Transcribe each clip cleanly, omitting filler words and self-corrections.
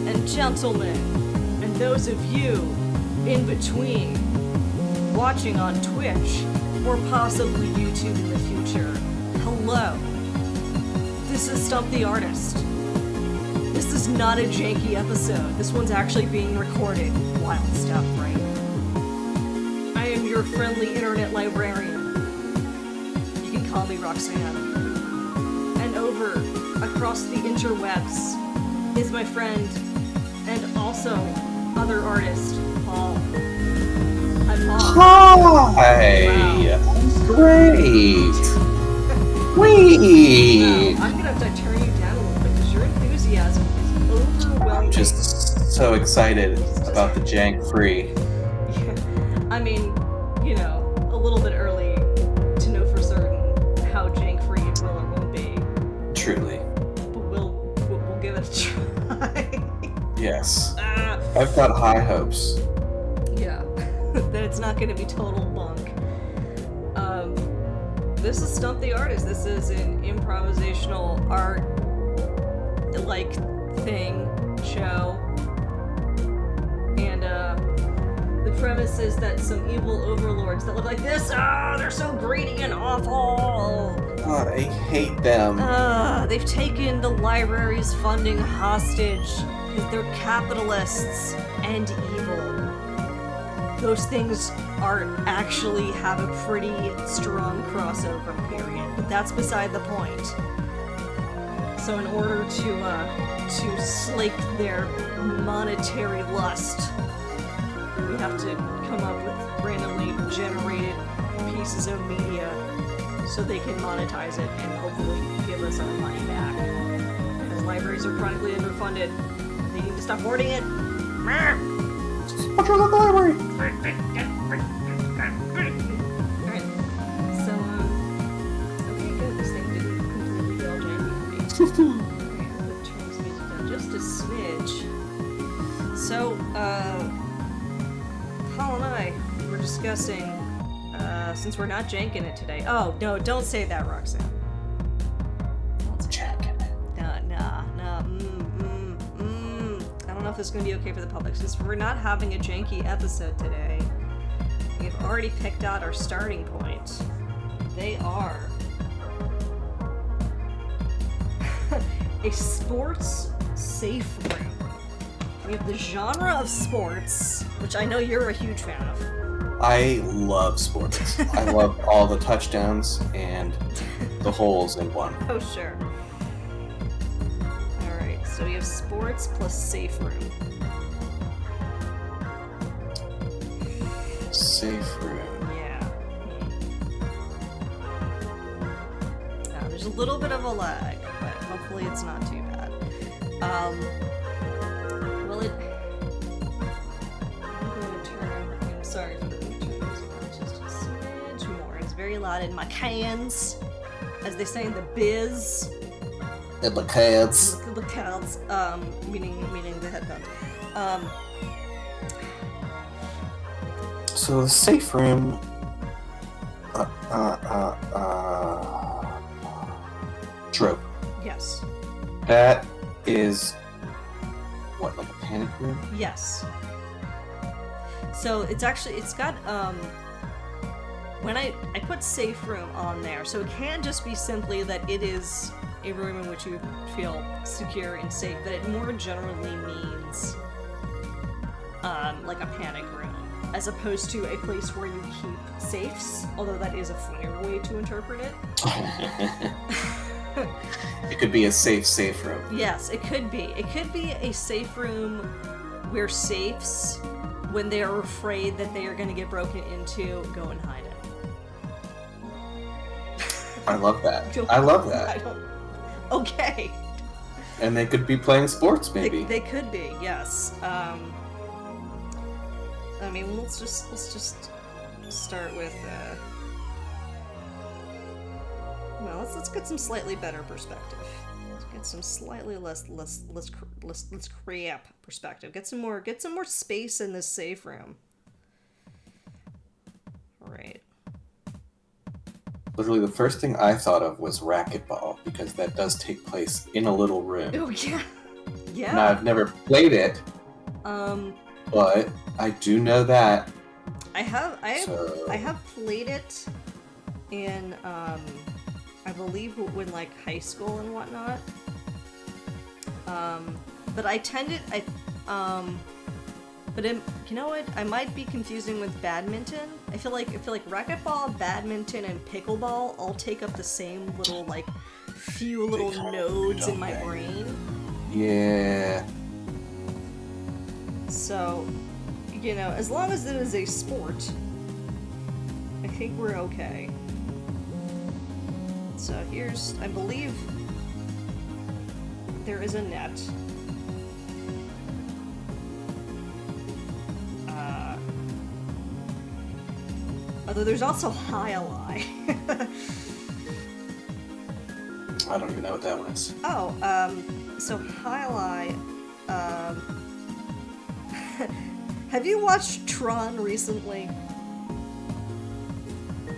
and gentlemen, and those of you in between, watching on Twitch, or possibly YouTube in the future, hello. This is Stump the Artist. This is not a janky episode. This one's actually being recorded. Wild stuff, right? I am your friendly internet librarian. You can call me Roxanne. And over across the interwebs is my friend and also other artist, Paul. Hi, Paul. Hi! Wow. Great! Sweet! I'm gonna have to turn you down a little bit because your enthusiasm is overwhelming. I'm just so excited about the jank free. Yeah. I mean, you know, a little bit early to know for certain how jank free it will or won't be. Truly. But we'll give it a try. Yes. I've got high hopes. Yeah. That it's not gonna be total bunk. This is Stump the Artist. This is an improvisational art like thing show. And the premise is that some evil overlords that look like this, they're so greedy and awful. God, I hate them. They've taken the library's funding hostage because they're capitalists and evil. Those things actually have a pretty strong crossover period, but that's beside the point. So in order to slake their monetary lust, we have to come up with randomly generated pieces of media so they can monetize it and hopefully give us our money back. Because libraries are chronically underfunded. They need to stop hoarding it. What's wrong with the library? Alright, so, okay, good. This thing didn't completely go janky for me. Okay, I'm gonna turn this music down just a smidge. So, Paul and I were discussing, since we're not janking it today. Oh, no, don't say that, Roxanne. Don't say that. Nah. I don't know if this is going to be okay for the public. Since we're not having a janky episode today, we've already picked out our starting point. They are a sports safe room. We have the genre of sports, which I know you're a huge fan of. I love sports. I love all the touchdowns and the holes in one. Oh, sure. Alright, so we have sports plus safe room. Safe room. Yeah. Now, there's a little bit of a lag, but hopefully it's not too bad. I'm going to turn... I'm sorry for the turn this down just a smidge more. It's very loud in my cans, as they say in the biz. In the cans. The cans, meaning the headphones. So the safe room. Trope. Yes. That is what, like a panic room? Yes. So it's got, when I put safe room on there, so it can't just be simply that it is a room in which you feel secure and safe, but it more generally means, like a panic room, as opposed to a place where you keep safes, although that is a funnier way to interpret it. It could be a safe room. Yes, it could be. It could be a safe room where safes, when they are afraid that they are going to get broken into, go and hide it. I love that. I love that. Okay. And they could be playing sports, maybe. They could be, yes. I mean, let's just start with. Well, let's get some slightly better perspective. Let's get some slightly less crap perspective. Get some more space in this safe room. All right. Literally, the first thing I thought of was racquetball, because that does take place in a little room. Oh yeah. Yeah. Now, I've never played it, but I do know that. I So- have played it in I believe when like high school and whatnot. But you know what? I might be confusing with badminton. I feel like racquetball, badminton, and pickleball all take up the same little like few little nodes in my brain. Yeah. So, you know, as long as it is a sport, I think we're okay. So here's, I believe, there is a net. Although there's also high-lie. I don't even know what that one is. Oh, so high-lie, have you watched Tron recently?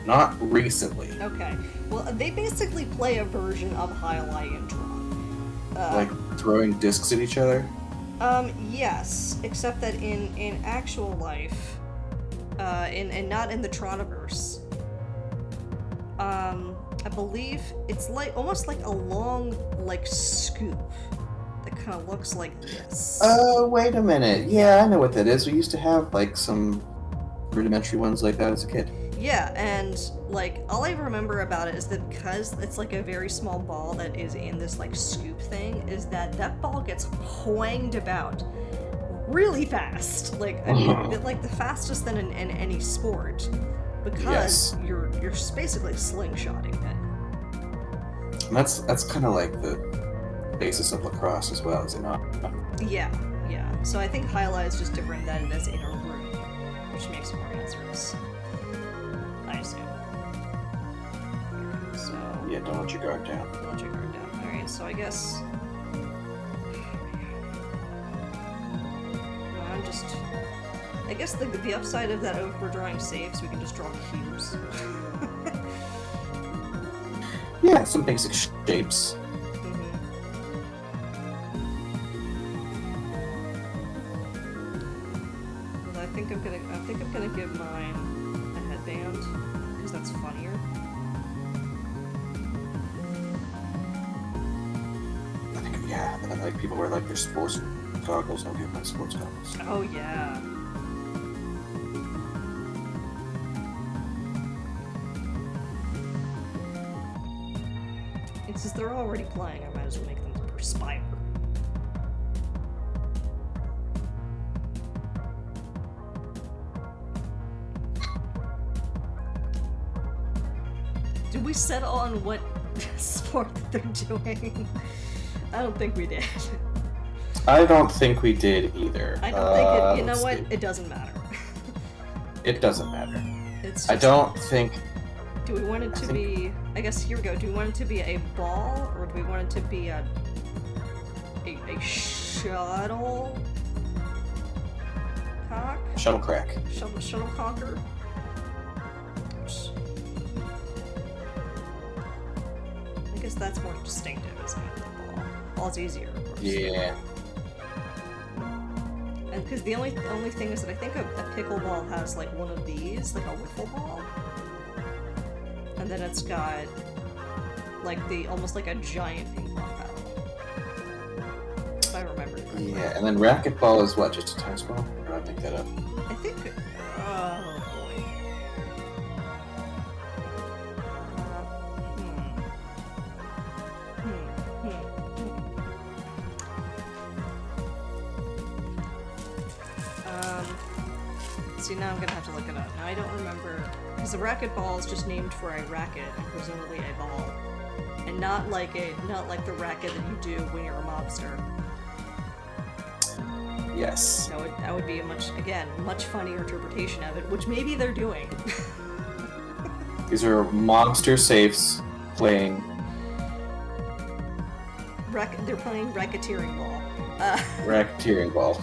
Not recently. Okay. Well, they basically play a version of high-lie in Tron. Like throwing discs at each other? Yes, except that in actual life, and not in the Troniverse, I believe it's like almost like a long like scoop that kind of looks like this. Oh, wait a minute. Yeah, I know what that is. We used to have like some rudimentary ones like that as a kid. Yeah, and like all I remember about it is that because it's like a very small ball that is in this like scoop thing, is that ball gets whanged about really fast. Like I mean, like the fastest than in any sport, because you're basically slingshotting it. And that's kind of like the basis of lacrosse as well, is it not? Yeah. So I think highlight is just different than it is in a room, which makes more answers. I assume. So. Yeah, don't let your guard down. Don't let your guard down. Alright, so I guess. I guess the upside of that if we're drawing saves, we can just draw cubes. Yeah, some basic shapes. Well, I think I'm gonna give mine a headband because that's funnier. I like people wear like their sports goggles. I'll give my sports goggles. Oh yeah. Since they're already playing, I might as well make them perspire. Did we settle on what sport that they're doing? I don't think we did. I don't think we did either. I don't think it. You know what? It doesn't matter. It doesn't matter. It's just, I don't think. Do we want it to be? I guess here we go. Do we want it to be a ball, or do we want it to be a shuttle cock? Shuttlecrack. Shuttlecocker. I guess that's more distinctive, isn't it? The ball. Ball's easier. Of course. Yeah. And because the only thing is that I think a pickleball has like one of these, like a wiffle ball. And then it's got like almost like a giant ping pong paddle. If I remember correctly. Yeah, and then racquetball is what, just a tennis ball? Or did I make that up? I think. Oh boy. See, now I'm gonna have to look it up. Now I don't remember, because the racquetball is just named for a racket and presumably a ball, and not like the racket that you do when you're a mobster. Yes. That would be a much funnier interpretation of it, which maybe they're doing. These are mobster safes playing. They're playing racqueteering ball. Racqueteering ball.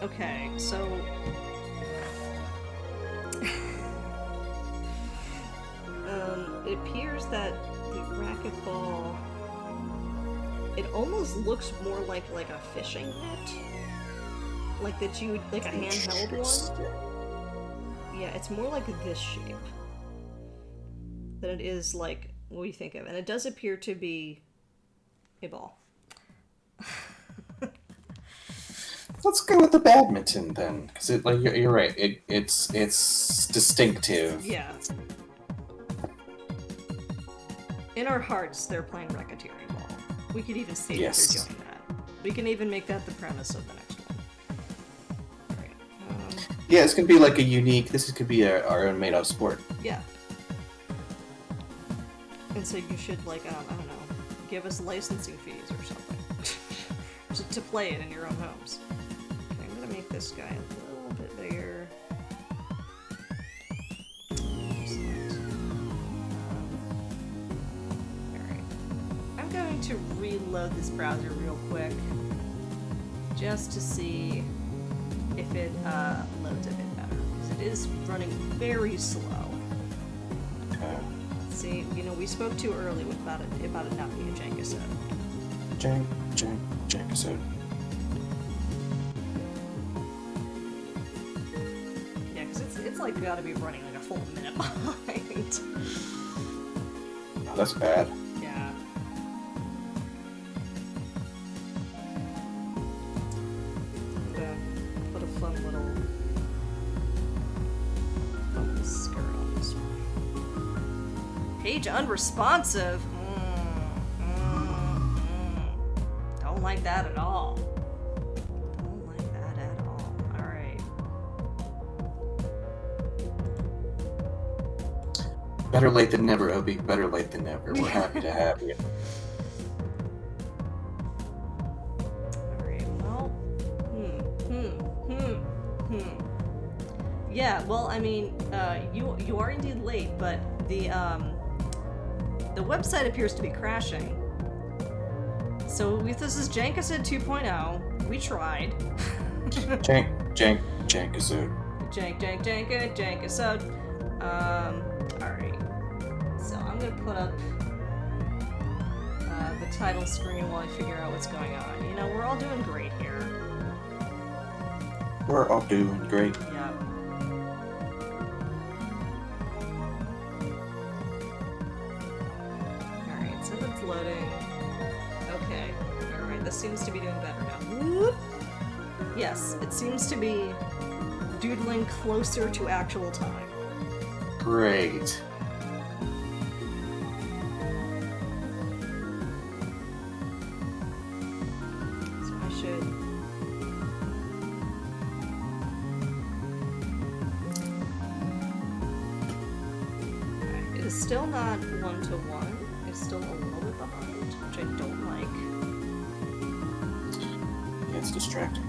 Okay, so appears that the racquetball, it almost looks more like a fishing net, like that you like a handheld one. Yeah, it's more like this shape than it is like what you think of, and it does appear to be a ball. Let's go with the badminton then, because you're right. It's distinctive. Yeah. In our hearts, they're playing racqueteering ball. We could even say that they're doing that. We can even make that the premise of the next one. Right. Yeah, it's gonna be like a unique. This could be our own made-up sport. Yeah. And so you should I don't know, give us licensing fees or something to play it in your own homes. Okay, I'm gonna make this guy a little bit bigger. I'm going to reload this browser real quick just to see if it loads a bit better, because it is running very slow. See, we spoke too early about it not being a jank episode. Jank episode. Yeah, because it's like got to be running like a full minute behind. Oh, that's bad. Yeah. Put a fun little skirt on this one. Page unresponsive. Don't like that at all. Don't like that at all. All right. Better late than never, Obi. Better late than never. We're happy to have you. Yeah, well, I mean, you are indeed late, but the website appears to be crashing. So if this is Jankasud 2.0, we tried. Jankasud. Jankasud. Alright. So I'm gonna put up the title screen while I figure out what's going on. We're all doing great here. We're all doing great. Yeah. Alright, so it's loading. Okay. Alright, this seems to be doing better now. Whoop. Yes, it seems to be doodling closer to actual time. Great. So I should... It is still not 1-to-1. It's still a little bit behind, which I don't like. Yeah, it's distracting.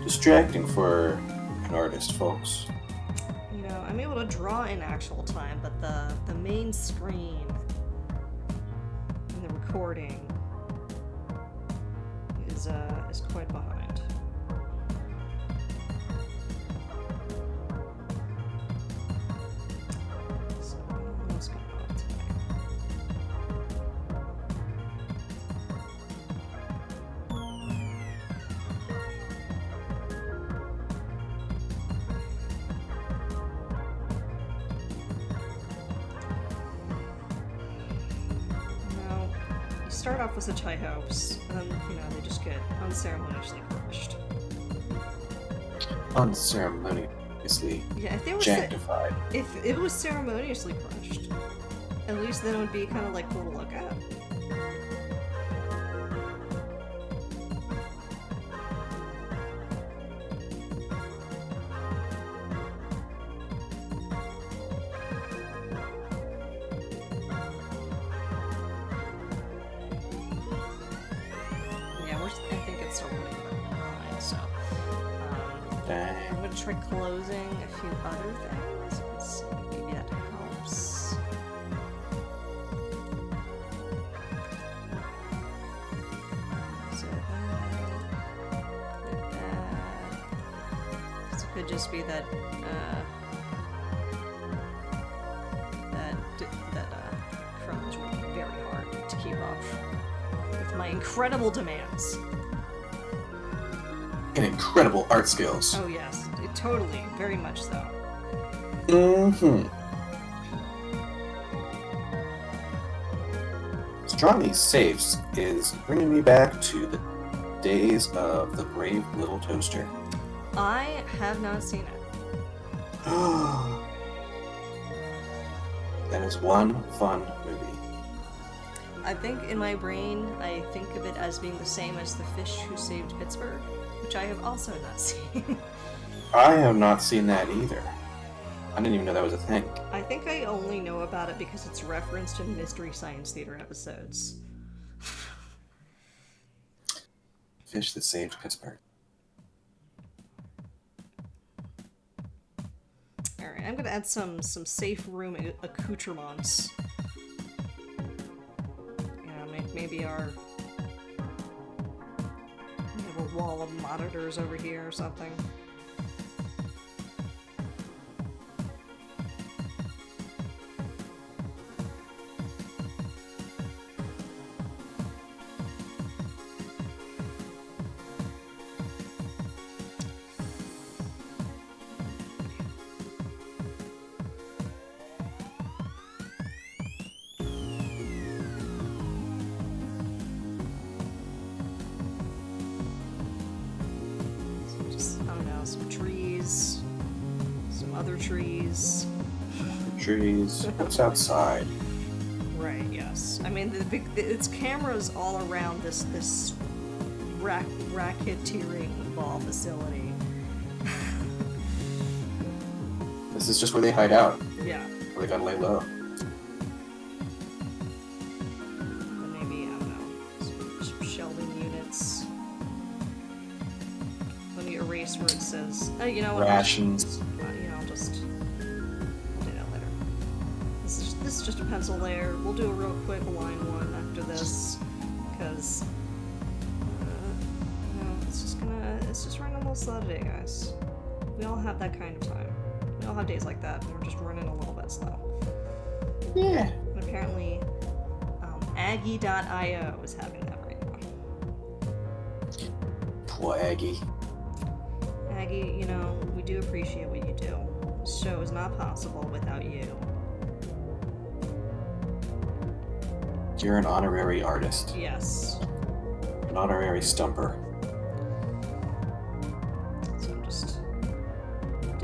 Distracting for an artist, folks. I'm able to draw in actual time, but the main screen and the recording is quite behind. So what's going on today? Start off with such high hopes, and then, they just get unceremoniously crushed. Unceremoniously janktified. If it was ceremoniously crushed, at least then it would be kind of like cool to look at. I'm going to try closing a few other things. Let's see, maybe that helps. So that. So it could just be that keep up with my incredible demands. And incredible art skills. Oh yes, totally, very much so. Mm-hmm. Drawing these safes is bringing me back to the days of the brave little toaster. I have not seen it. That is one fun movie. I think in my brain, I think of it as being the same as The Fish Who Saved Pittsburgh, which I have also not seen. I have not seen that either. I didn't even know that was a thing. I think I only know about it because it's referenced in Mystery Science Theater episodes. Fish that saved Pittsburgh. Alright, I'm gonna add some safe room accoutrements. Maybe we have a wall of monitors over here or something. Some trees, some other trees. Trees. What's outside? Right. Yes. I mean, it's cameras all around this racqueteering ball facility. This is just where they hide out. Yeah. Where they gotta lay low. Maybe, I don't know, some shelving units. Let me erase where it says, you know what? Rations. I'll just do that later. This is just a pencil layer. We'll do a real quick line one after this, because it's just running a little slow today, guys. We all have that kind of time. We all have days like that, and we're just running a little bit slow. Yeah. And apparently, Aggie.io is having that right now. Poor Aggie. Aggie, we do appreciate what you do. This show is not possible without you. You're an honorary artist. Yes. An honorary stumper. So I'm just... I'm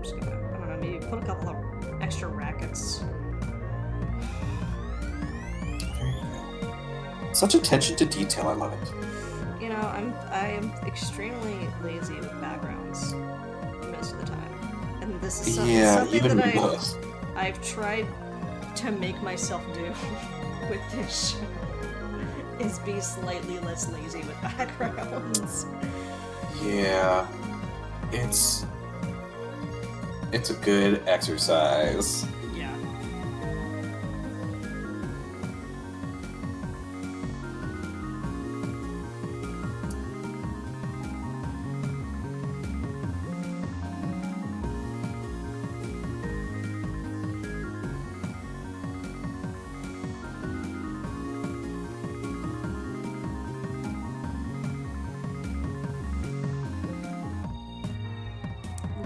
just gonna, I don't know, maybe put a couple of extra rackets. Such attention to detail, I love it. I am extremely lazy with backgrounds most of the time. And this is something that I've tried to make myself do with this show, is be slightly less lazy with backgrounds. Yeah. It's a good exercise. Yeah.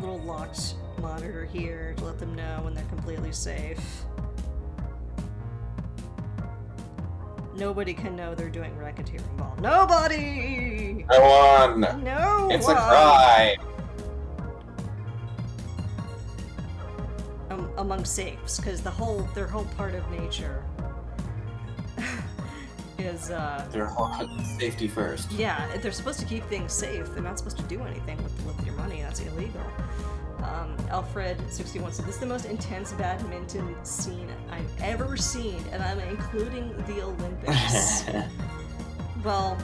Little locked monitor here to let them know when they're completely safe. Nobody can know they're doing racketeering ball. Nobody! I won! No! It's a crime! Among safes, because their whole part of nature is Their whole safety first. yeah, they're supposed to keep things safe. They're not supposed to do anything with your money. That's illegal. Alfred61 said, this is the most intense badminton scene I've ever seen, and I'm including the Olympics. Well,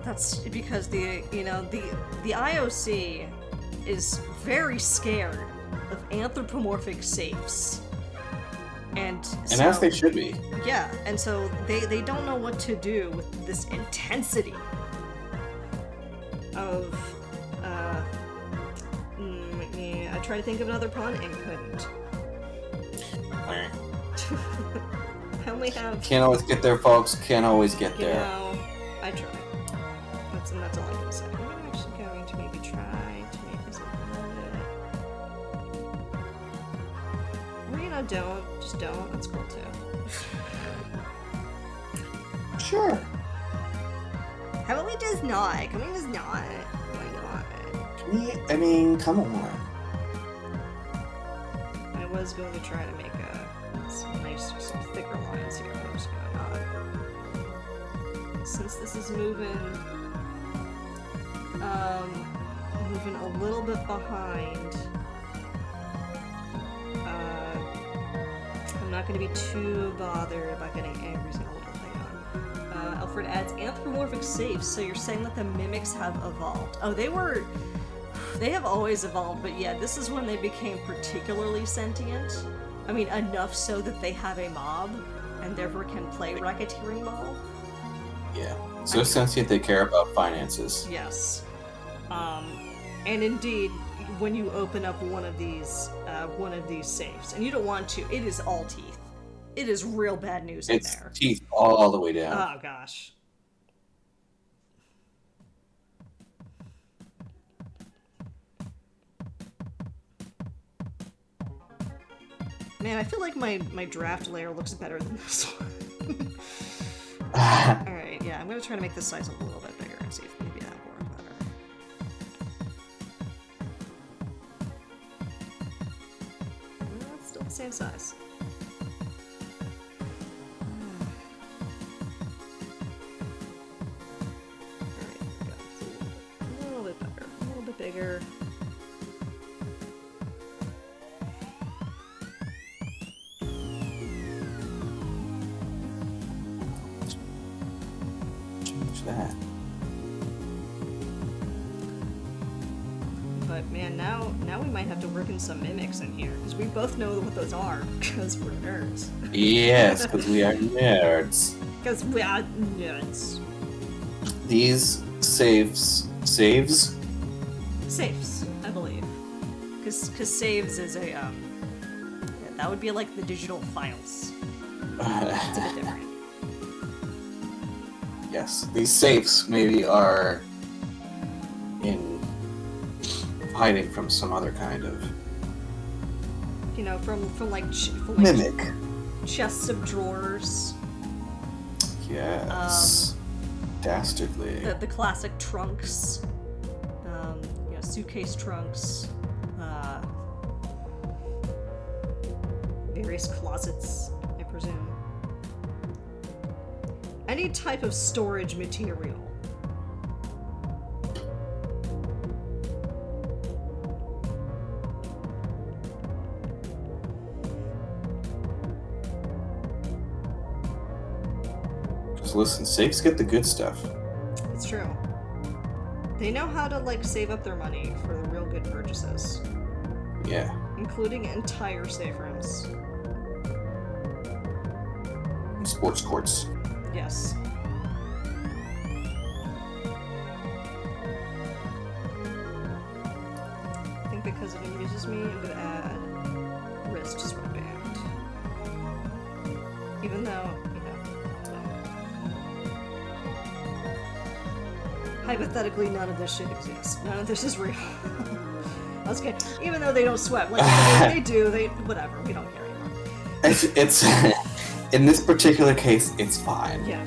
that's because the IOC is very scared of anthropomorphic safes. And so, as they should be. Yeah, and so they don't know what to do with this intensity of, I tried to think of another pun and couldn't. me. I only have... Can't always get there, folks. Can't always get You there. know, I try. That's all I'm gonna say. I'm actually going to maybe try to make this a little bit... Or, you know, don't. Just don't. That's cool, too. Sure. How about we just not? Can we just not? Why not? I mean, come on. I was going to try to make some nice, some thicker lines here, but I'm just gonna not. Since this is moving a little bit behind, I'm not gonna be too bothered about getting every single little thing on. Alfred adds anthropomorphic safes, so you're saying that the mimics have evolved. Oh, they have always evolved, but yeah, this is when they became particularly sentient. I mean, enough so that they have a mob, and therefore can play racqueteering ball. Yeah. So sentient they care about finances. Yes. And indeed, when you open up one of these safes, and you don't want to, it is all teeth. It is real bad news in there. It's teeth all the way down. Oh gosh. Man, I feel like my draft layer looks better than this one. Alright, yeah, I'm gonna try to make this size a little bit bigger and see if maybe that will work better. It's still the same size. Alright, here we go. It's a little bit better, a little bit bigger. That. But man, now we might have to work in some mimics in here, because we both know what those are, because we're nerds. Yes, because we are nerds. Because we are nerds. These saves, I believe. Because saves is a, that would be like the digital files. It's a bit different. Yes, these safes maybe are in hiding from some other kind of You know, from like mimic. Chests of drawers. Yes. Dastardly. The classic trunks. You know, suitcase trunks. Various closets, I presume. Any type of storage material. Because listen, safes get the good stuff. It's true. They know how to, like, save up their money for the real good purchases. Yeah. Including entire safe rooms. Sports courts. Yes. I think because it amuses me, I'm gonna add wrist sweatband. Even though, you know, hypothetically none of this should exist. None of this is real. I was kidding. Even though they don't sweat. Like, they do, whatever, we don't care anymore. It's in this particular case, it's fine. Yeah.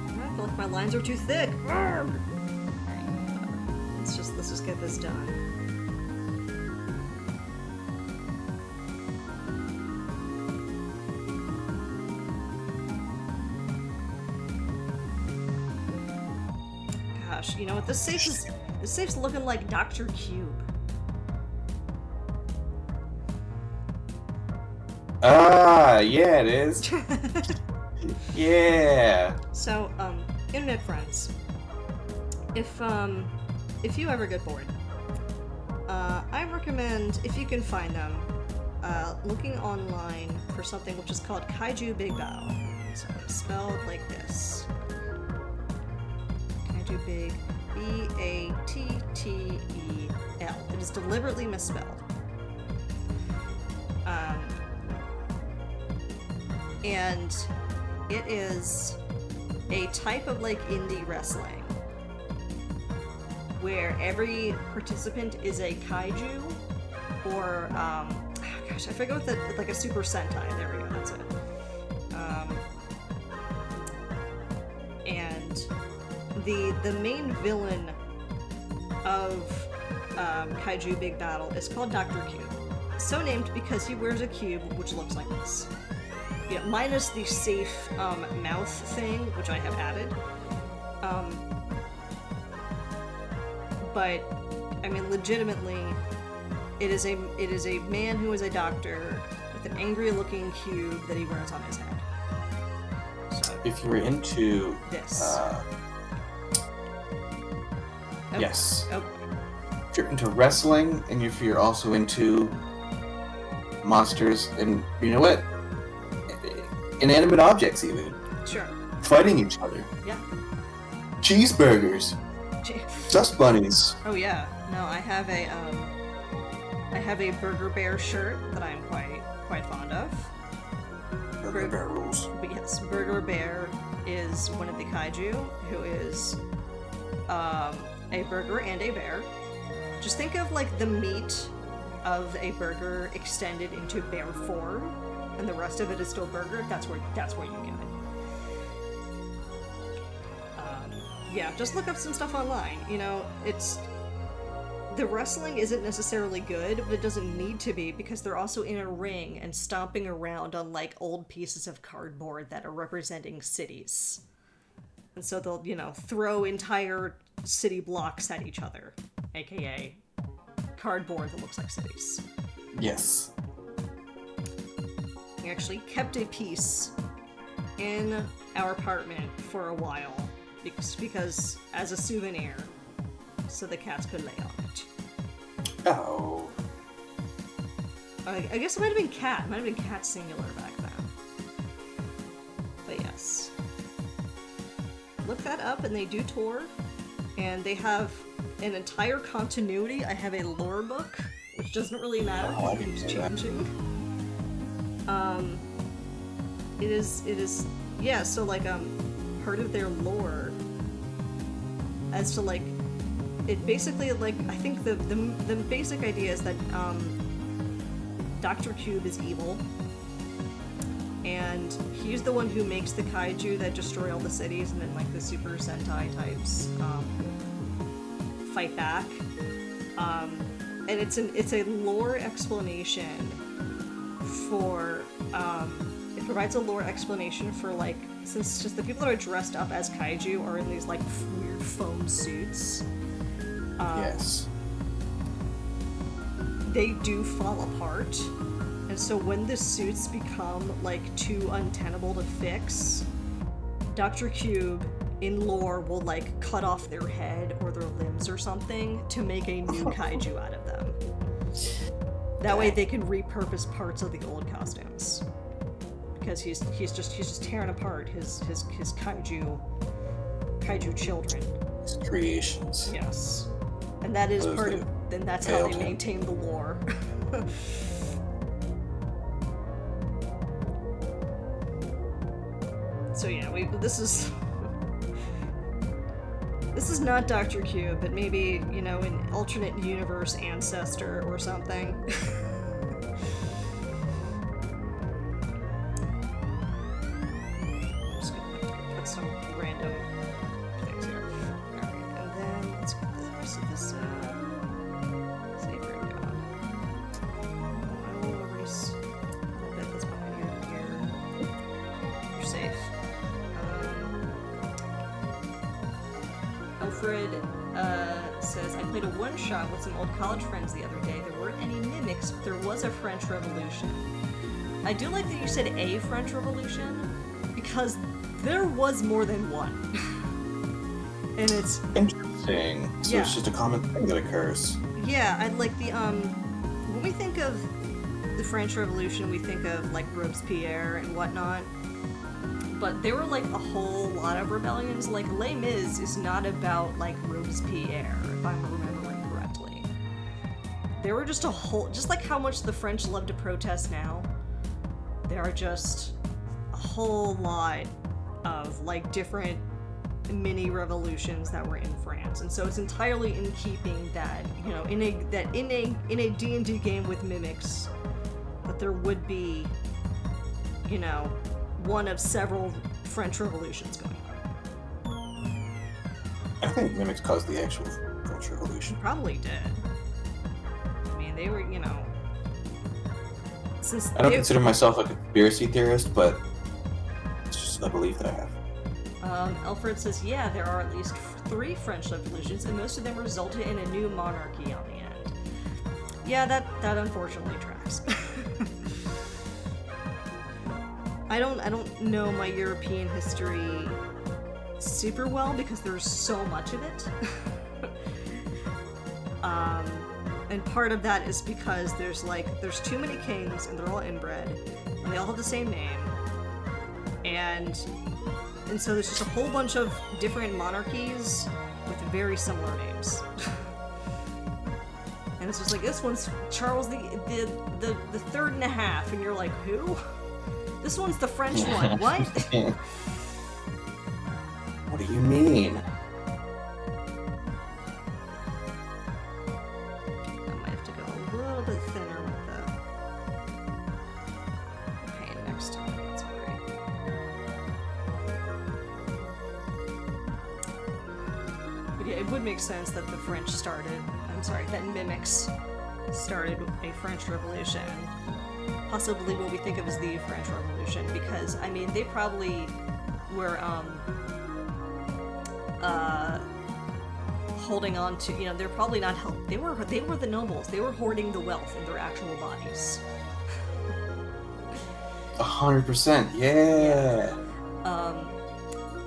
I feel like my lines are too thick. Alright, let's just get this done. Gosh, you know what? This safe's looking like Dr. Cube. Ah, yeah, it is. Yeah. So, internet friends, if you ever get bored, I recommend, if you can find them, looking online for something which is called Kaiju Big Bow. So it's spelled like this. Kaiju too big. B-A-T-T-E-L. It is deliberately misspelled. And it is a type of like indie wrestling where every participant is a kaiju or gosh, I forget what the like a Super Sentai. There we go, that's it. And the main villain of Kaiju Big Battle is called Dr. Cube. So named because he wears a cube which looks like this. Yeah, minus the safe mouth thing, which I have added. But I mean, legitimately, it is a man who is a doctor with an angry-looking cube that he wears on his head. So, if you're into this, yes. Oh. If you're into wrestling, and if you're also into monsters, and you know what? Inanimate objects, even. Sure. Fighting each other. Yeah. Cheeseburgers. Dust bunnies. Oh yeah. No, I have a Burger Bear shirt that I'm quite fond of. Burger Bear rules. But yes, Burger Bear is one of the kaiju who is a burger and a bear. Just think of like the meat of a burger extended into bear form, and the rest of it is still burger. That's where you get it. Yeah, just look up some stuff online. You know, the wrestling isn't necessarily good, but it doesn't need to be because they're also in a ring and stomping around on like old pieces of cardboard that are representing cities. And so they'll, you know, throw entire city blocks at each other, aka cardboard that looks like cities. Yes. We actually kept a piece in our apartment for a while because as a souvenir, so the cats could lay on it. Oh. I guess it might have been cat. It might have been cat singular back then. But yes. Look that up, and they do tour, and they have an entire continuity. I have a lore book, which doesn't really matter. Oh, It keeps changing. It is, yeah. So like, part of their lore, as to like, it basically like I think the basic idea is that Dr. Cube is evil, and he's the one who makes the kaiju that destroy all the cities, and then like the Super Sentai types fight back. And it's a lore explanation for it provides a lore explanation for like, since just the people that are dressed up as kaiju are in these like weird foam suits. Yes. They do fall apart, and so when the suits become like too untenable to fix, Dr. Cube in lore will like cut off their head or their limbs or something to make a new kaiju out of them. That way they can repurpose parts of the old costumes, because he's just tearing apart his kaiju children. His creations. Yes. And that is part of, then that's how they maintain the lore. So yeah, this is not Dr. Cube, but maybe, you know, an alternate universe ancestor or something. I'm just gonna put some random things here. Alright, and then let's get the rest of this safe room going. I will erase a little bit that's behind you here. You're safe. Alfred says, I played a one-shot with some old college friends the other day. There weren't any mimics, but there was a French Revolution. I do like that you said a French Revolution, because there was more than one. And it's interesting. So it's just a common thing that occurs. Yeah, I'd like the when we think of the French Revolution, we think of like Robespierre and whatnot. but there were like a whole lot of rebellions. Like Les Mis is not about like Robespierre, if I'm remembering correctly. There were just just like how much the French love to protest now. There are just a whole lot of like different mini revolutions that were in France, and so it's entirely in keeping that, you know, in a D&D game with mimics, that there would be, you know, one of several French revolutions going on. I think mimics caused the actual French Revolution. Probably did. I mean, they were, you know, since I don't consider myself a conspiracy theorist, but it's just a belief that I have. Alfred says, yeah, there are at least 3 French revolutions, and most of them resulted in a new monarchy on the end. Yeah, that unfortunately tracks. I don't know my European history super well because there's so much of it. And part of that is because there's too many kings and they're all inbred and they all have the same name. And so there's just a whole bunch of different monarchies with very similar names. And it's just like, this one's Charles the third and a half, and you're like, who? This one's the French one. What? What do you mean? I might have to go a little bit thinner with the paint next time. That's alright. But yeah, it would make sense that the French that mimics started a French Revolution. Possibly what we think of as the French Revolution, because, I mean, they probably were, holding on to, you know, they're probably not they were the nobles. They were hoarding the wealth in their actual bodies. 100%, yeah.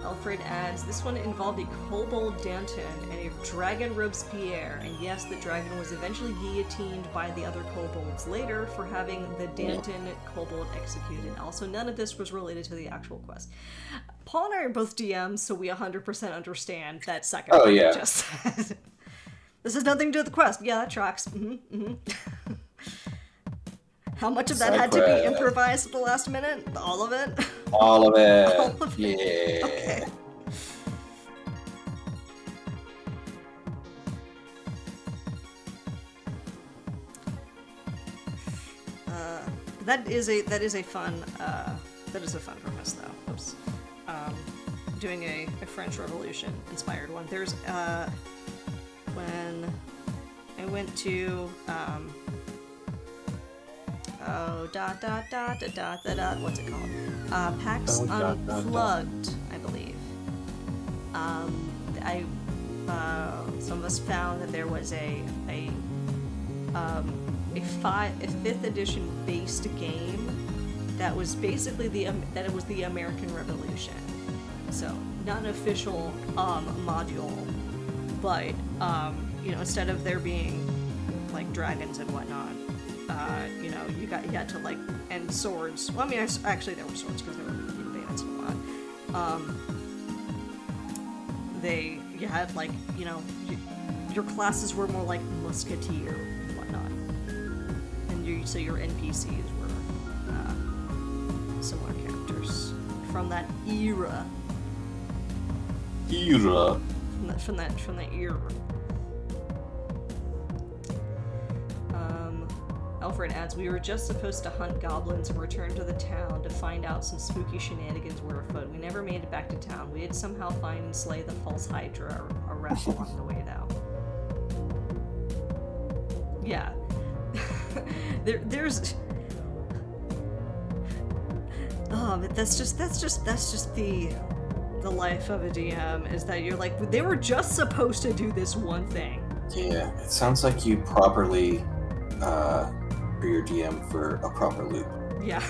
Alfred adds, this one involved a kobold Danton and a dragon Robespierre, and yes, the dragon was eventually guillotined by the other kobolds later for having the Danton kobold executed. Also, none of this was related to the actual quest. Paul and I are both DMs, so we 100% understand that second Oh, one yeah. just said. This has nothing to do with the quest. Yeah, that tracks. How much of that Side had to be quest. improvised at the last minute? All of it? All of it. All of it. Yeah. Okay. That is a fun premise though. Oops. Doing a French Revolution inspired one. There's when I went to what's it called? PAX Unplugged, I believe. Some of us found that there was a 5th edition based game that was basically the American Revolution. So not an official module, but you know, instead of there being like dragons and whatnot, you know, you got to like, and swords. Well, I mean, actually there were swords because there were bayonets and whatnot. You had like, you know, your classes were more like musketeer and whatnot, and so your NPCs were similar characters from that era. From that era. Alfred adds, we were just supposed to hunt goblins and return to the town to find out some spooky shenanigans were afoot. We never made it back to town. We did somehow find and slay the false Hydra or rat along the way, though. Yeah. There's... Oh, but that's just the life of a DM, is that you're like, they were just supposed to do this one thing. Yeah, it sounds like you properly for your DM for a proper loop. Yeah.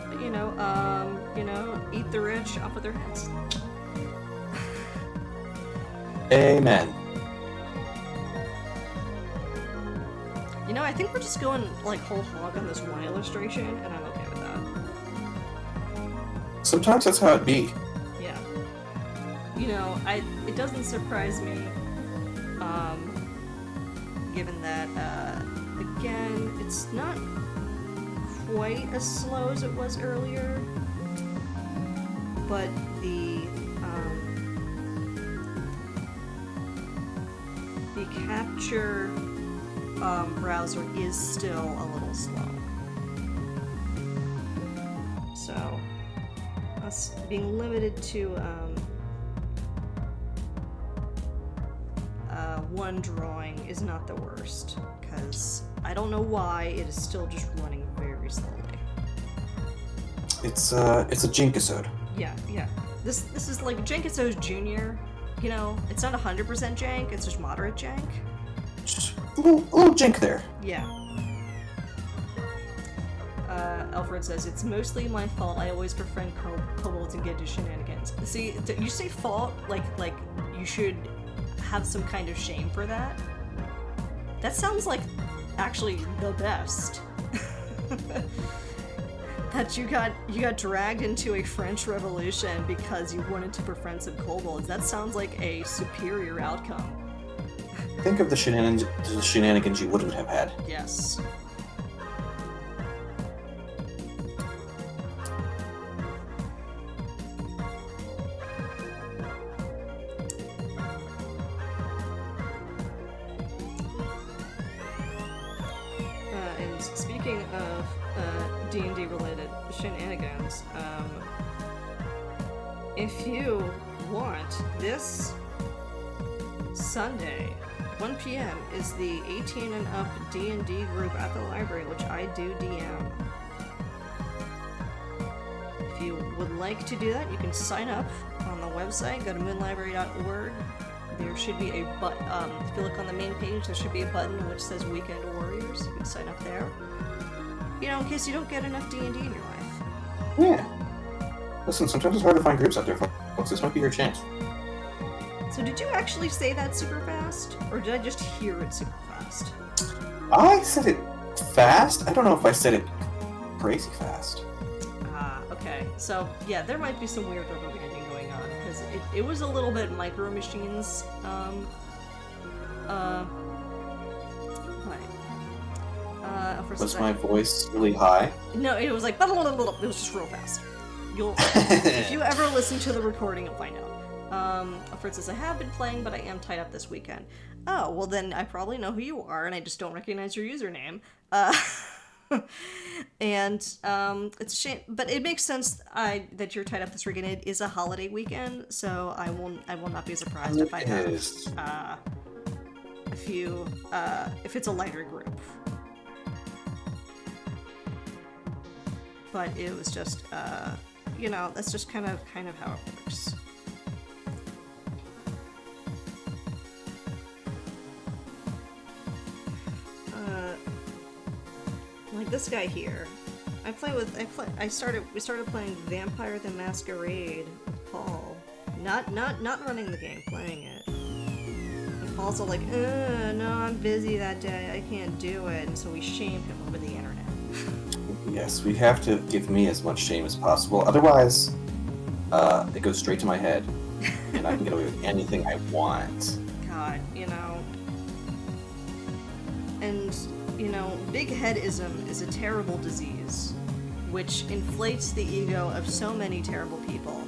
But you know, eat the rich, up with their heads. Amen. You know, I think we're just going like whole hog on this one illustration, and I'm okay with that. Sometimes that's how it be. Yeah. You know, it doesn't surprise me, given that, again, it's not quite as slow as it was earlier, but the capture browser is still a little slow. So, us being limited to one drawing is not the worst, because I don't know why it is still just running very slowly. It's a jinkisode. Yeah. This is like Jankiso's Junior. You know, it's not 100% jank, it's just moderate jank. Just a little jink there. Yeah. Alfred says, it's mostly my fault. I always befriend kobolds and get into shenanigans. See, you say fault like you should have some kind of shame for that. That sounds like actually the best. That you got dragged into a French Revolution because you wanted to befriend some kobolds. That sounds like a superior outcome. Think of the shenanigans you wouldn't have had. Yes. And speaking of D&D related shenanigans, if you want, this Sunday, 1 p.m. is the 18 and up D&D group at the library, which I do DM. If you would like to do that, you can sign up on the website. Go to moonlibrary.org. There should be a button. If you look on the main page, there should be a button which says Weekend Warriors. You can sign up there. You know, in case you don't get enough D&D in your life. Yeah. Listen, sometimes it's hard to find groups out there, folks. This might be your chance. So did you actually say that super fast? Or did I just hear it super fast? I said it fast. I don't know if I said it crazy fast. Okay. So, yeah, there might be some weird rubber banding going on, because it was a little bit Micro Machines, Was my voice really high? No, it was like, it was just real fast. If you ever listen to the recording, you'll find out. Alfred says, I have been playing, but I am tied up this weekend. Oh, well then I probably know who you are, and I just don't recognize your username. And it's a shame, but it makes sense that you're tied up this weekend. It is a holiday weekend, so I will not be surprised if I have a few, if it's a lighter group. But it was just, you know, that's just kind of how it works. Like this guy here, we started playing Vampire the Masquerade with Paul. Not running the game, playing it. And Paul's all like, no, I'm busy that day, I can't do it, and so we shamed him over the internet. Yes, we have to give me as much shame as possible. Otherwise, it goes straight to my head, and I can get away with anything I want. God, you know. And, you know, big headism is a terrible disease, which inflates the ego of so many terrible people.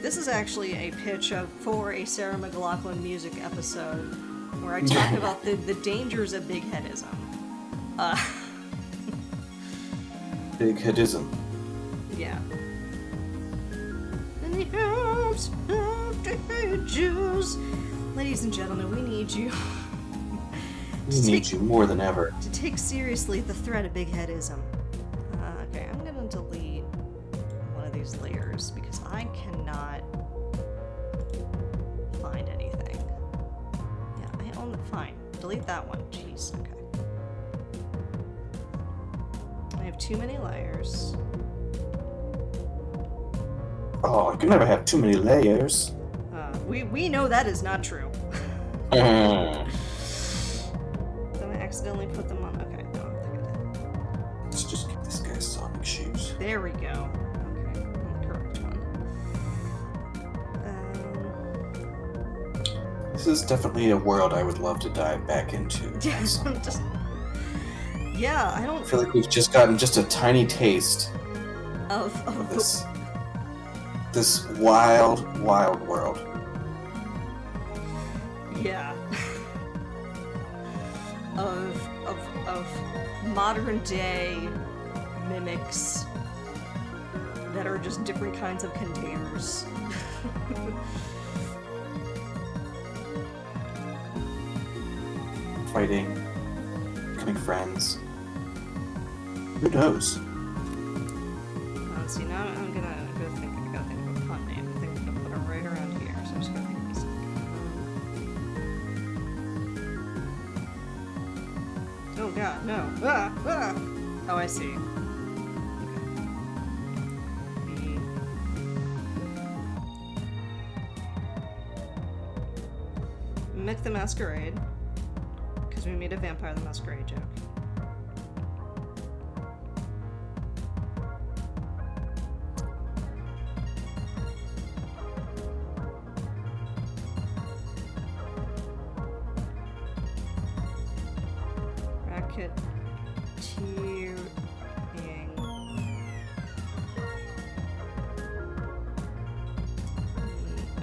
This is actually a pitch for a Sarah McLachlan music episode, where I talk about the dangers of big headism. Big headism. Yeah. In the arms of the ages. Ladies and gentlemen, we need you. We need you more than ever. To take seriously the threat of big headism. Okay, I'm gonna delete one of these layers because I cannot find anything. Yeah, I own the fine. Delete that one. Jeez, okay. I have too many layers. Oh, I can never have too many layers. We know that is not true. Mm. Did I accidentally put them on? Okay, no, I think I did. Let's just give this guy Sonic shoes. There we go. Okay, correct one. This is definitely a world I would love to dive back into. Yeah, I I don't feel like we've just gotten just a tiny taste of of this wild, wild world. yeah. of modern day mimics that are just different kinds of containers. Fighting, becoming friends. Who knows? See, now I'm gonna think of a pun name. I think I'm gonna put it right around here. So I'm just gonna think of something. Oh god, no. Ah! Oh, I see. Mimic the Masquerade. Because we made a Vampire the Masquerade joke. Racqueteering.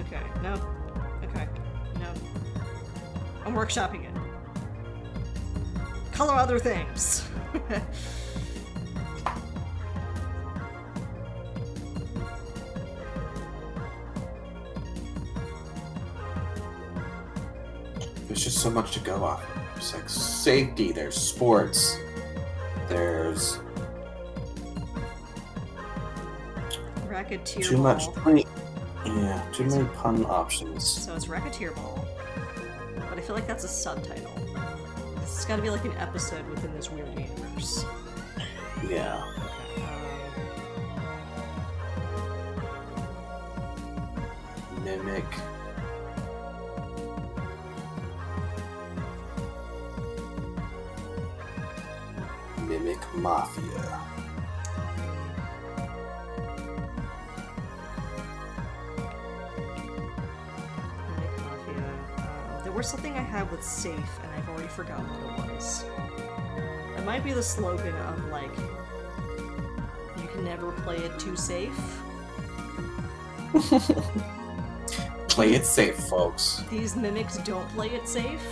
Okay, no. Okay, no. I'm workshopping it. Color other things. There's just so much to go off. There's like safety, there's sports, there's Racqueteer too ball. much. Too many pun options. So it's Racqueteer Ball. But I feel like that's a subtitle. This has got to be like an episode within this weird universe. Yeah. Mimic. Mimic Mafia. There was something I had with safe, and I've already forgotten what it was. It might be the slogan of, like, you can never play it too safe. Play it safe, folks. These mimics don't play it safe.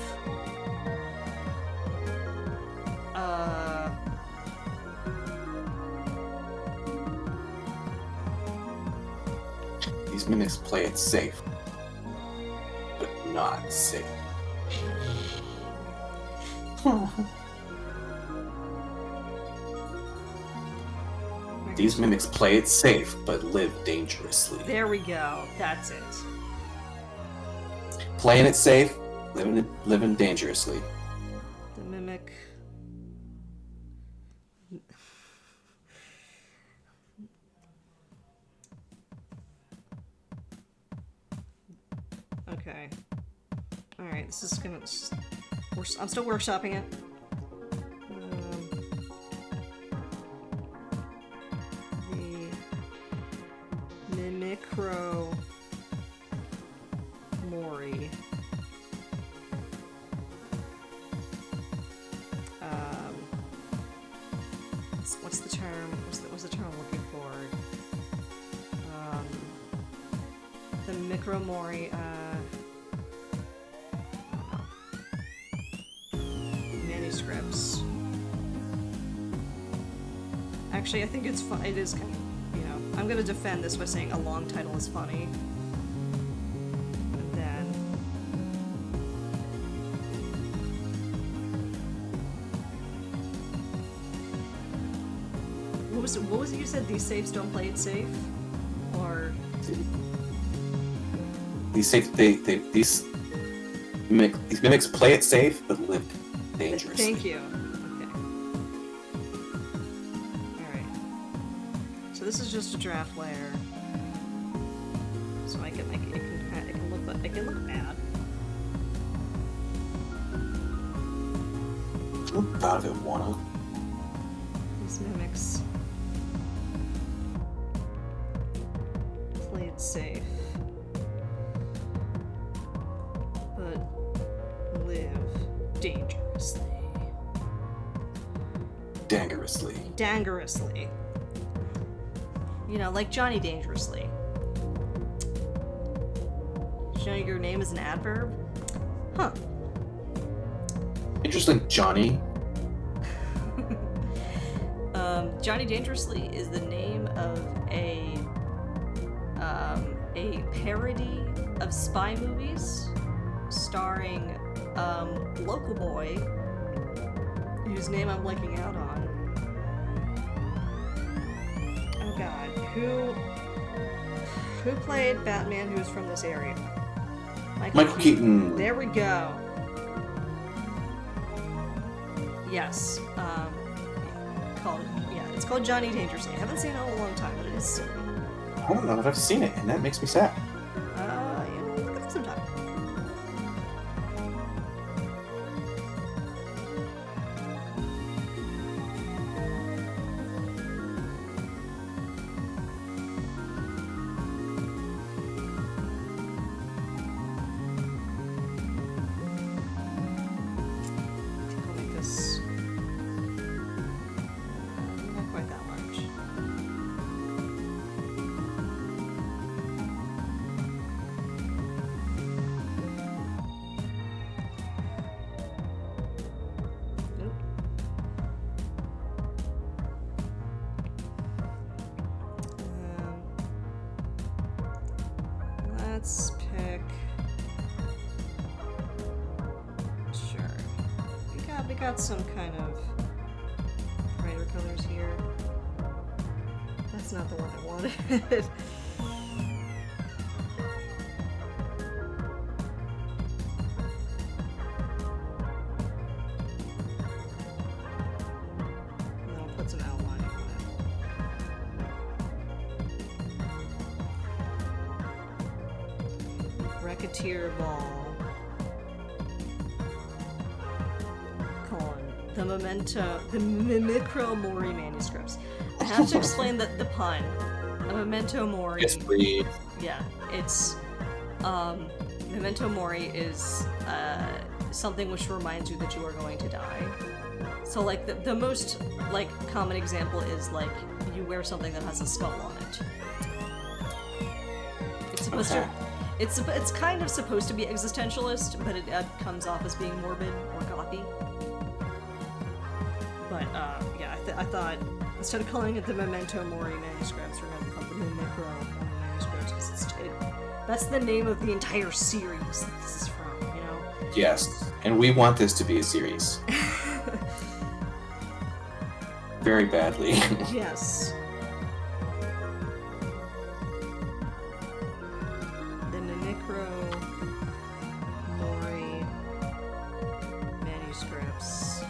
These mimics play it safe, but not safe. These mimics play it safe, but live dangerously. There we go. That's it. Playing it safe, living dangerously. The mimic. Okay. Alright, this is gonna... I'm still workshopping it. The Mimicro Mori. What's the term? What's the term I'm looking for? The Micromori, manuscripts. Actually, I think it's fun. It is kind of, you know, I'm gonna defend this by saying a long title is funny. And then what was it you said? These safes don't play it safe, or these mimics play it safe, but live dangerously. Thank you. Okay. Alright. So this is just a draft layer. So I can it can look like but they can look bad. I'm proud of it, wanna. These mimics played safe, but live dangerously. Dangerously. You know, like Johnny Dangerously. Did you know your name is an adverb? Huh. Interesting, Johnny. Johnny Dangerously is the name of a parody of spy movies starring local boy whose name I'm blanking out on. Oh god, who played Batman who was from this area? Michael Keaton. There we go. Yes. It's called Johnny Dangerously. I haven't seen it in a long time, but it is silly. I don't know if I've seen it, and that makes me sad. Look at it sometime. I'll make this not quite that large. Nope. Let's pick. Sure. We got some kind of brighter colors here. That's not the one I wanted. And then I'll put some outlining on it. Racqueteer ball. The Memento Mori manuscripts. I have to explain the pun. A Memento Mori. Yes, please. Yeah, it's Memento Mori is something which reminds you that you are going to die. So like the most like common example is like you wear something that has a skull on it. It's supposed to. It's kind of supposed to be existentialist, but it comes off as being morbid or gothy. But, I thought, instead of calling it the Memento Mori manuscripts, we're going to call it the Mimicro Mori manuscripts, because that's the name of the entire series that this is from, you know? Yes, and we want this to be a series. Very badly. Yes. The Mimicro Mori manuscripts.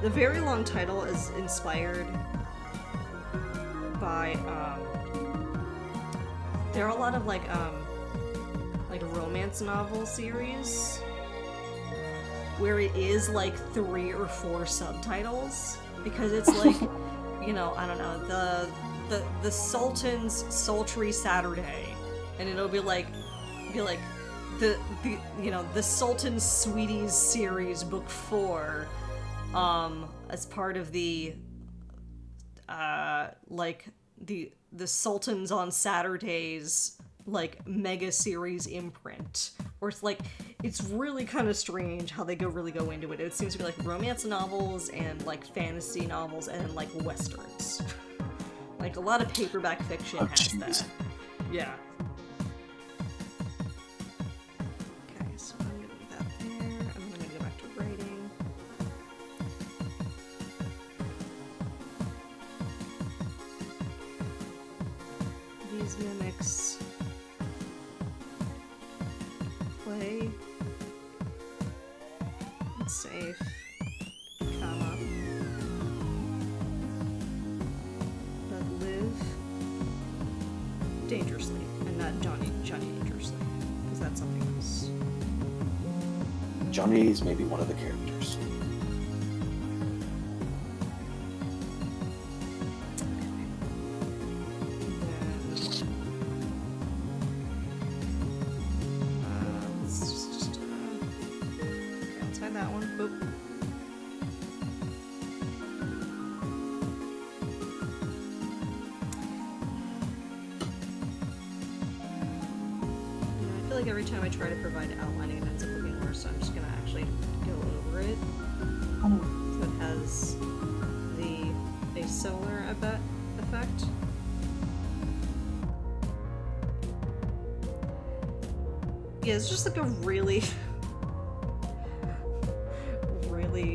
The very long title is inspired by, there are a lot of, like romance novel series where it is, like, 3 or 4 subtitles, because it's, like, you know, I don't know, the Sultan's Sultry Saturday, and it'll be like, the you know, the Sultan's Sweeties series, book 4, as part of the like the Sultans on Saturdays like mega series imprint, or it's like it's really kind of strange how they really go into it. It seems to be like romance novels and like fantasy novels and like westerns. Like a lot of paperback fiction has that. Yeah. Okay, so I'm gonna leave that there. I'm gonna go back to writing. These mimics play it safe, comma, but live dangerously, and not Johnny Dangerously, because that's something else. Johnny is maybe one of the characters. That one. Boop. I feel like every time I try to provide outlining, it ends up looking worse, so I'm just gonna actually go over it. So it has a solar effect. Yeah, it's just like a really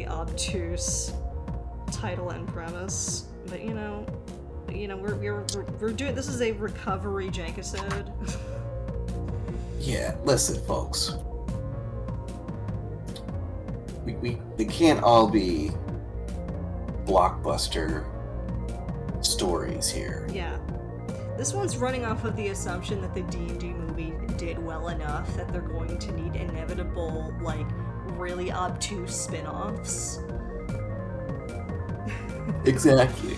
obtuse title and premise, but you know, we're doing this is a recovery jankisode. Yeah, listen, folks. They can't all be blockbuster stories here. Yeah, this one's running off of the assumption that the D&D movie did well enough that they're going to need inevitable, like, really obtuse spin-offs. Exactly.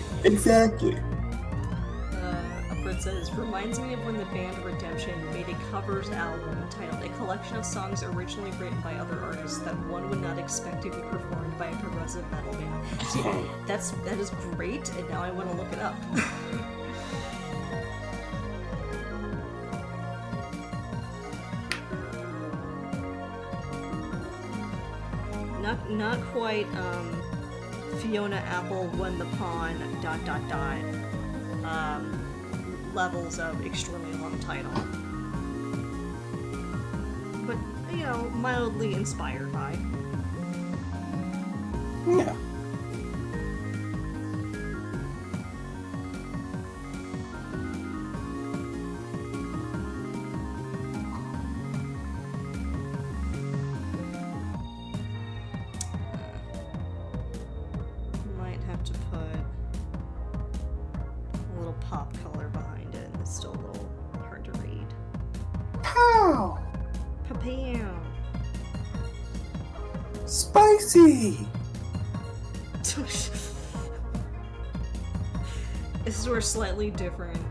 Upward says, reminds me of when the band Redemption made a covers album titled A Collection of Songs Originally Written by Other Artists That One Would Not Expect to Be Performed by a Progressive Metal Band. See, that is great, and now I want to look it up. Not quite, Fiona Apple won the pawn, ... levels of extremely long title. But, you know, mildly inspired by. Yeah. Might have to put a little pop color behind it. It's still a little hard to read. Pow! Papam. Spicy! This is where slightly different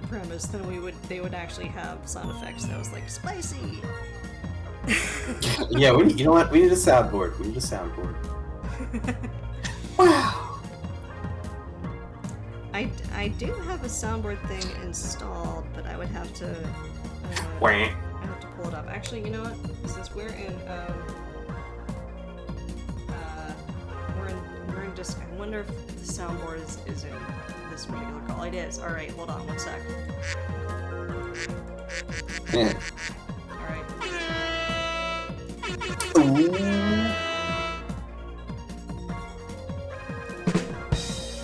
premise than they would actually have sound effects that was like spicy. Yeah, you know what? We need a soundboard. Wow! I do have a soundboard thing installed, but I would have to Wah. I have to pull it up. Actually, you know what? Since we're in disc, I wonder if the soundboard is in this particular call. It is. All right, hold on one sec. Yeah. All right. Ooh.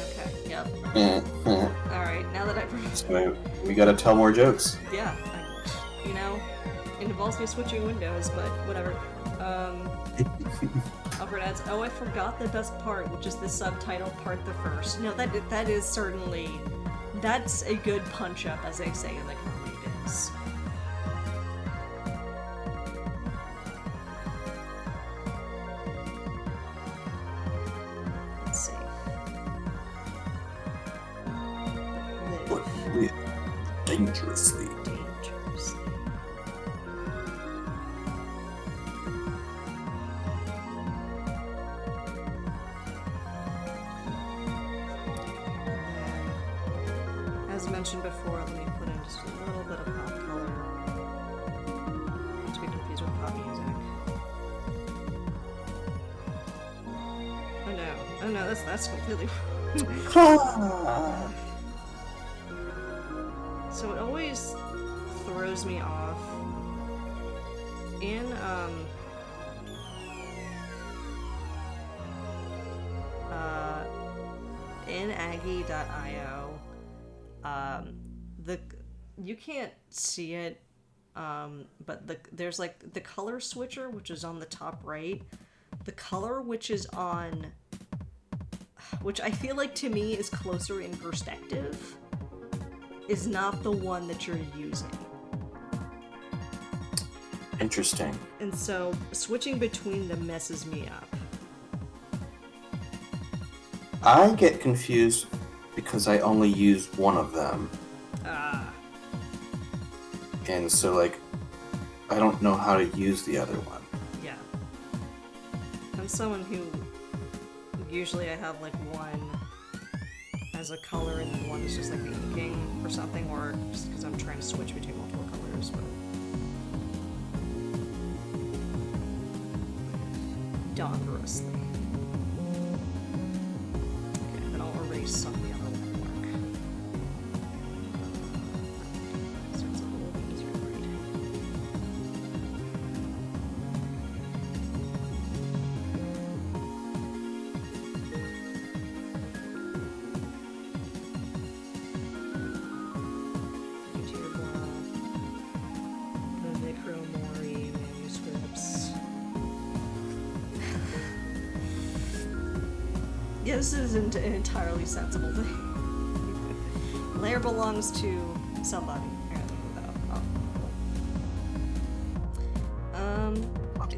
Okay. Yep. Yeah. All right. Now that I've So we gotta tell more jokes. yeah, you know, it involves me switching windows, but whatever. Alfred adds, oh, I forgot the best part, which is the subtitle part the first. No, that is certainly, that's a good punch-up, as they say in the comedy biz. Let's see. Live Dangerously. dangerously. As mentioned before, let me put in just a little bit of pop color. Not to be confused with pop music. Oh no, that's completely So it always throws me off in Aggie.io. You can't see it, but there's like the color switcher, which is on the top right. The color which is on, which I feel like to me is closer in perspective, is not the one that you're using. Interesting. And so switching between them messes me up. I get confused because I only use one of them. And so, like, I don't know how to use the other one. Yeah. I'm someone who usually I have like one as a color and then one is just like the inking or something, or just because I'm trying to switch between multiple colors, but donorously. Okay, then I'll erase some of the other work. So it's a little bit easier to read. The Necromori manuscripts. Yeah, this isn't an entirely sensible thing. Layer belongs to somebody.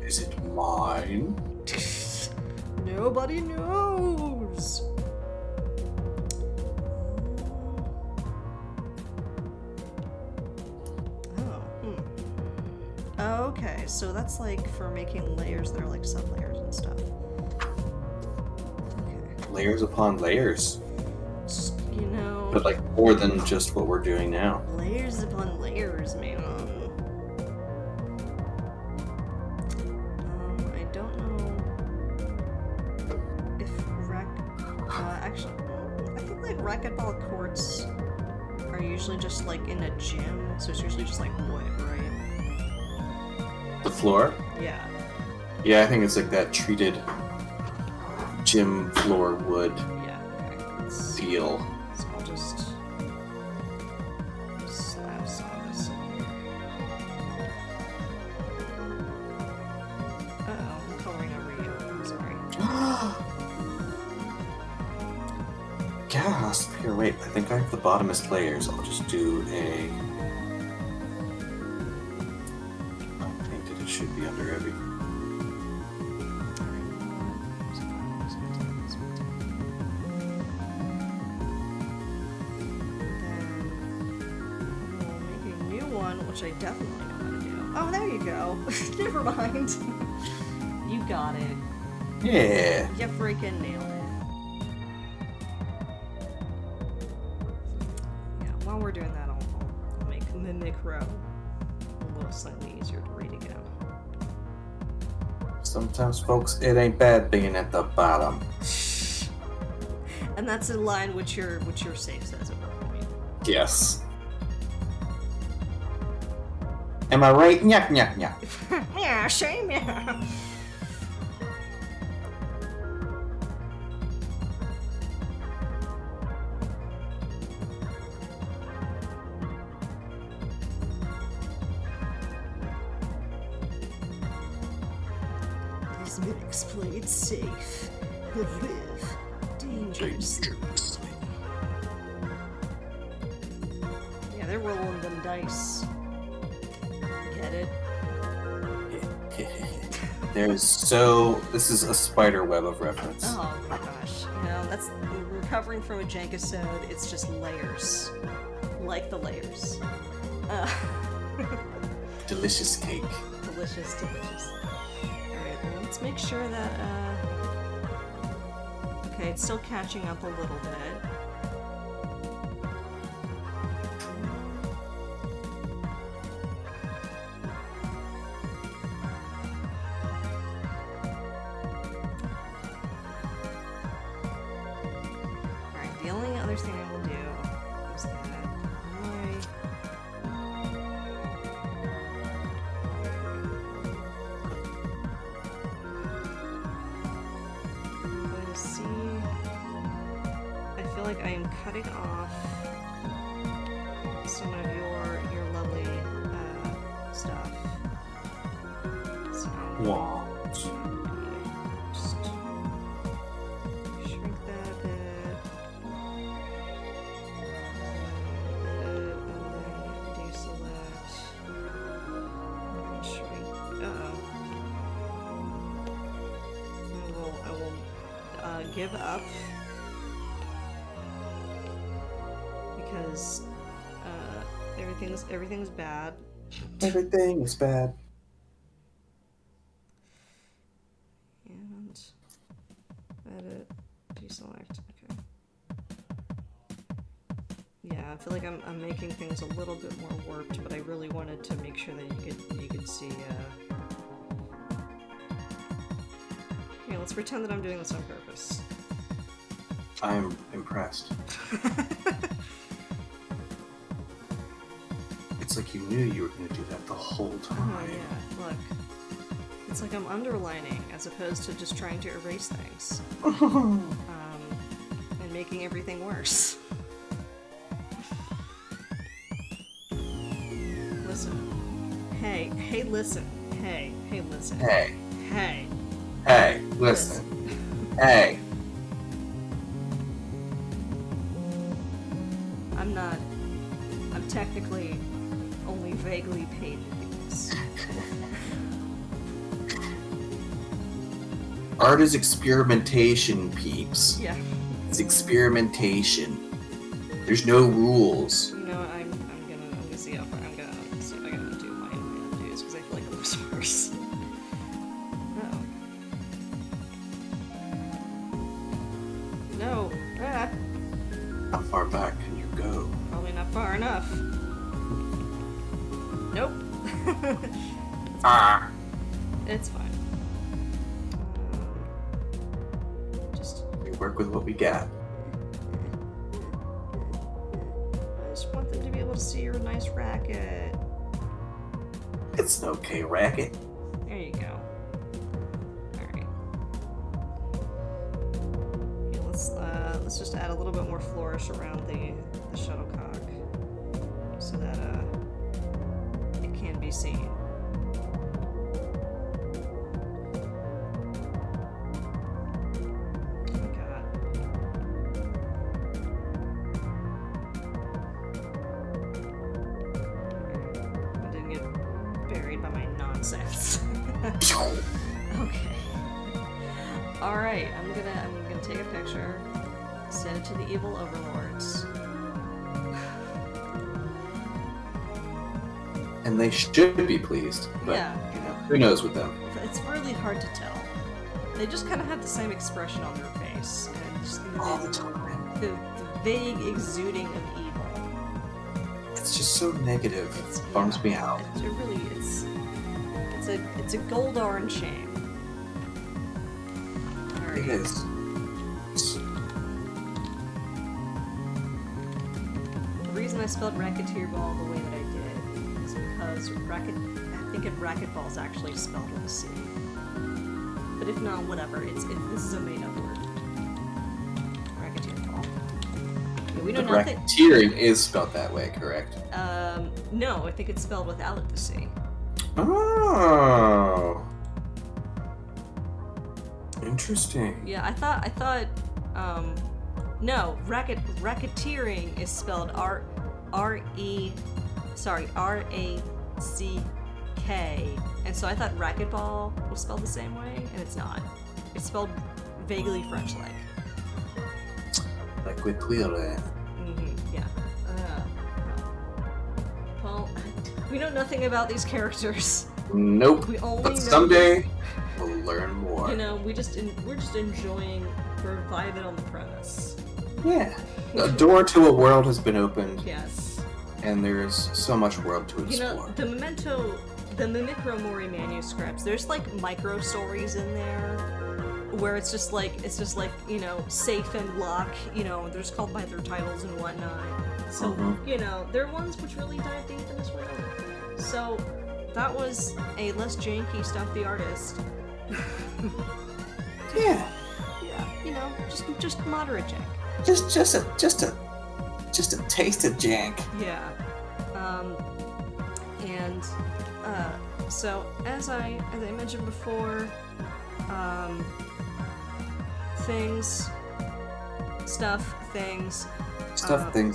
Is it mine? Nobody knows. Okay, so that's like for making layers that are like sub-layers and stuff. Okay. Layers upon layers. You know... But, like, more than just what we're doing now. Layers upon layers, man. I don't know if actually, I think like racquetball courts are usually just like in a gym, so it's usually just like wood, right? The floor? Yeah. Yeah, I think it's like that treated gym floor wood Yeah, okay. deal. So I'll just slap some of this in here. Uh-oh, I'm coloring over you. I'm sorry. Gasp! Here, wait, I think I have the bottomest layers. I'll just do a... I think that it should be under every... Which I definitely know how to do. Oh, there you go. Never mind. You got it. Yeah. You freaking nailed it. Yeah, while we're doing that, I'll make the Necro a little slightly easier to read again. Sometimes, folks, it ain't bad being at the bottom. And that's in line which your save says at one point. Yes. Am I right? Nyak, nyak, nyak. Yeah, shame, yeah. These mimics play it safe, but live dangerously. Yeah, they're rolling them dice. Get it? This is a spider web of reference. Oh my gosh. You know, that's recovering from a jankisode, it's just layers. Like the layers. Delicious cake. Delicious, delicious. Alright, well, let's make sure that, okay, it's still catching up a little bit. The only other thing I will do is that I'm going to see. I feel like I am cutting off some of your lovely stuff. So Wow. just shrink that a bit. And then deselect. And shrink give up because everything's bad. Everything is bad. And edit, deselect. Okay. Yeah, I feel like I'm making things a little bit more warped, but I really wanted to make sure that you could see. Yeah, let's pretend that I'm doing this on purpose. I'm impressed. It's like you knew you were going to do that the whole time. Oh yeah, look. It's like I'm underlining as opposed to just trying to erase things. And making everything worse. Listen. Hey, listen. Hey, listen. Hey. Hey, listen. Hey. I'm technically only vaguely paid to do this. Art is experimentation, peeps. Yeah. It's experimentation. There's no rules. You know, I'm gonna see how far I'm gonna see if I can undo my undos because I feel like it looks worse. No. Ah. How far back can you go? Probably not far enough. Nope. It's fine. Just. We work with what we got. I just want them to be able to see your nice racket. It's an okay racket. There you go. Alright. Okay, let's just add a little bit more flourish around the shuttlecock so that it can be seen. Oh god. I didn't get buried by my nonsense. Okay. Alright, I'm gonna take a picture, send it to the evil overlords. And they should be pleased. But, Yeah. you know, who knows with them? It's really hard to tell. They just kind of have the same expression on their face, and just All the time. the vague exuding of evil. It's just so negative. It bums me out. It really it's a gold orange shame. All right. It is. The reason I spelled racketeer ball the way that I did is because I think racquetball is actually spelled with a C. But if not, whatever. This is a made-up word. Racketeer ball. Yeah, we know But nothing. racketeering is spelled that way, correct? No, I think it's spelled without the C. Oh. Interesting. Yeah, I thought, no, racketeering is spelled R-A-C-K, and so I thought racquetball was spelled the same way, and it's not. It's spelled vaguely French-like. Racqueteering. Yeah. Well, we know nothing about these characters. Nope. We only But know someday we'll learn more. You know, we're just enjoying, we're vibing on the premise. Yeah. A door to a world has been opened. Yes. And there's so much world to You explore. know, the Mimicro Mori manuscripts, there's like micro stories in there where it's just like, you know, safe and lock, you know, they're just called by their titles and whatnot. So, you know, they're ones which really dive deep in this world. So, that was a less janky Stump the Artist. Yeah. Yeah, you know, just moderate jank. Just a taste of jank. Yeah. And so as I mentioned before,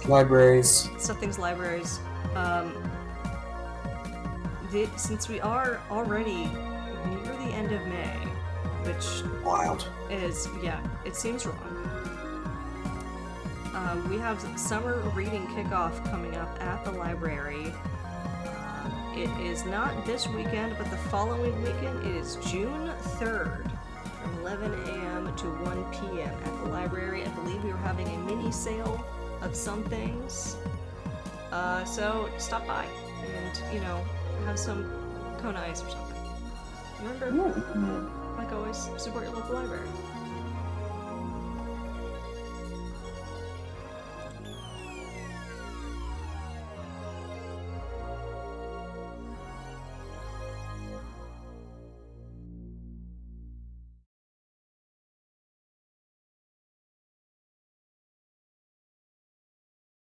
Libraries. Since we are already near the end of May, which Wild. is, yeah, it seems wrong. We have summer reading kickoff coming up at the library. It is not this weekend, but the following weekend. It is June 3rd from 11 a.m. to 1 p.m. at the library. I believe we are having a mini sale of some things. So stop by and, have some cone ice or something. Remember, like always, support your local library.